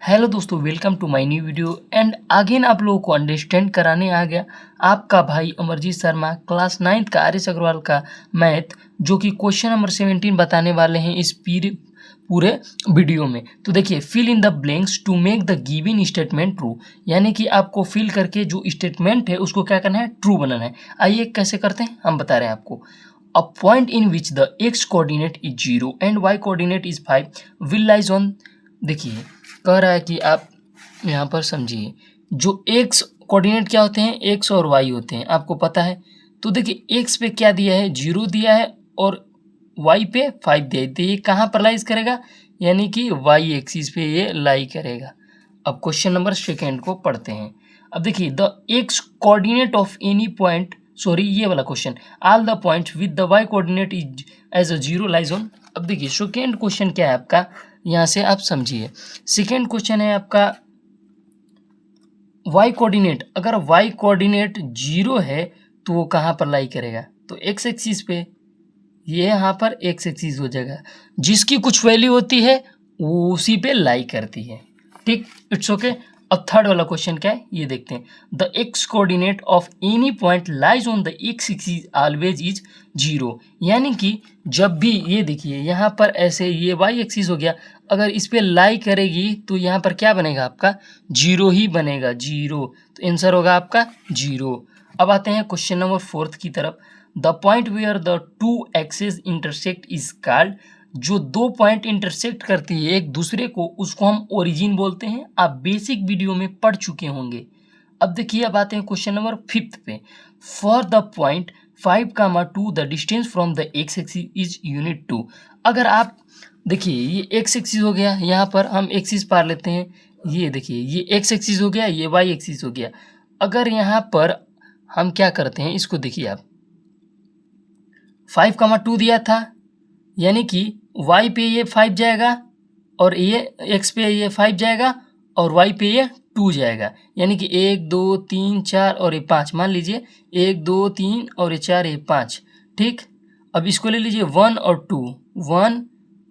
Hello दोस्तों, welcome to my new video and again आप लोगों को अंडरस्टैंड कराने आ गया आपका भाई अमरजीत शर्मा क्लास 9th का आर एस अग्रवाल का मैथ, जो कि क्वेश्चन नंबर 17 बताने वाले हैं इस पूरे वीडियो में। तो देखिए, fill in the blanks to make the given statement true, यानी कि आपको फिल करके जो स्टेटमेंट है उसको क्या करना है, ट्रू बनाना है। आइए कैसे करते हैं हम बता रहे हैं आपको। A point in which the x coordinate is 0 and y coordinate is 5 will lies on. देखिए, कह रहा है कि आप यहाँ पर समझिए, जो एक्स कोऑर्डिनेट क्या होते हैं, एक्स और वाई होते हैं, आपको पता है। तो देखिए, एक्स पे क्या दिया है, 0 दिया है और वाई पे 5 दिया है। तो ये कहाँ पर लाइज करेगा, यानी कि वाई एक्सिस पे ये लाई करेगा। अब क्वेश्चन नंबर सेकेंड को पढ़ते हैं। अब देखिए, the x coordinate of any point, sorry ये वाला question, all the points with the y coordinate is as a 0 lies on. अब देखिए, सेकेंड क्वेश्चन क्या है आपका, यहाँ से आप समझिए। सेकेंड क्वेश्चन है आपका वाई कोऑर्डिनेट, अगर वाई कोऑर्डिनेट 0 है तो वो कहाँ पर लाई करेगा, तो एक्स एक्सिस पे, ये यहाँ पर एक्स एक्सिस हो जाएगा। जिसकी कुछ वैल्यू होती है वो उसी पे लाई करती है, ठीक, इट्स ओके। अब थर्ड वाला क्वेश्चन क्या है ये देखते हैं। The x coordinate of any point lies on the x axis always is 0, यानी कि जब भी, ये देखिए यहाँ पर ऐसे ये वाई एक्सिस हो गया, अगर इस पे लाई करेगी तो यहाँ पर क्या बनेगा आपका, 0 ही बनेगा, 0। तो आंसर होगा आपका 0। अब आते हैं क्वेश्चन नंबर 4 की तरफ। The point where the two axes intersect is called, जो दो पॉइंट इंटरसेक्ट करती है एक दूसरे को, उसको हम ओरिजिन बोलते हैं। आप बेसिक वीडियो में पढ़ चुके होंगे। अब देखिए, अब आते हैं क्वेश्चन नंबर 5 पे। For the point 5, 2 the distance from the x axis is unit 2। अगर आप देखिए, ये एक्स एक्सिस हो गया, यहाँ पर हम एक्सिस पार लेते हैं। ये देखिए, ये एक्स एक्सिस हो गया, ये वाई एक्सिस हो गया। अगर यहाँ पर हम क्या करते हैं, इसको देखिए आप, 5, 2 दिया था, यानी कि y पे ये 5 जाएगा और ये x पे ये 5 जाएगा और y पे ये 2 जाएगा, यानी कि 1 2 3 4 और ये 5, मान लीजिए 1 2 3 और ये 4 ये 5, ठीक। अब इसको ले लीजिए 1 और 2, 1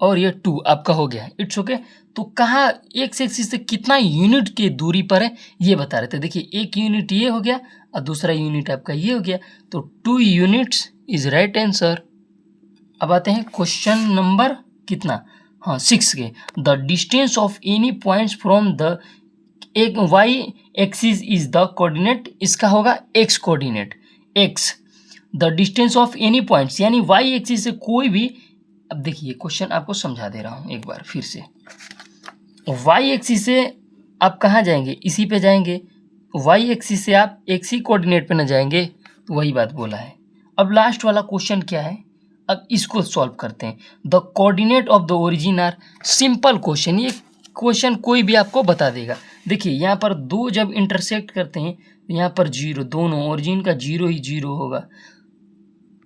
और ये 2 आपका हो गया, इट्स ओके। तो कहाँ एक्स एक्सिस से कितना यूनिट की दूरी पर है ये बता रहे थे। देखिए, एक यूनिट ये हो गया और दूसरा यूनिट आपका ये हो गया, तो 2 यूनिट्स इज राइट आंसर। अब आते हैं क्वेश्चन नंबर कितना, हाँ 6 के। The distance of any points from the एक y axis is the coordinate, इसका होगा x coordinate, x. The distance of any points, यानी वाई एक्सिस से कोई भी, अब देखिए क्वेश्चन आपको समझा दे रहा हूँ एक बार फिर से। वाई एक्सिस से आप कहाँ जाएंगे, इसी पे जाएंगे। वाई एक्सिस से आप एक्स ही कोऑर्डिनेट पे ना जाएंगे, तो वही बात बोला है। अब लास्ट वाला क्वेश्चन क्या है, अब इसको सॉल्व करते हैं। The coordinate of the origin are, simple question, ये क्वेश्चन कोई भी आपको बता देगा। देखिए, यहाँ पर दो जब इंटरसेक्ट करते हैं, यहाँ पर 0, दोनों ओरिजिन का 0 ही 0 होगा।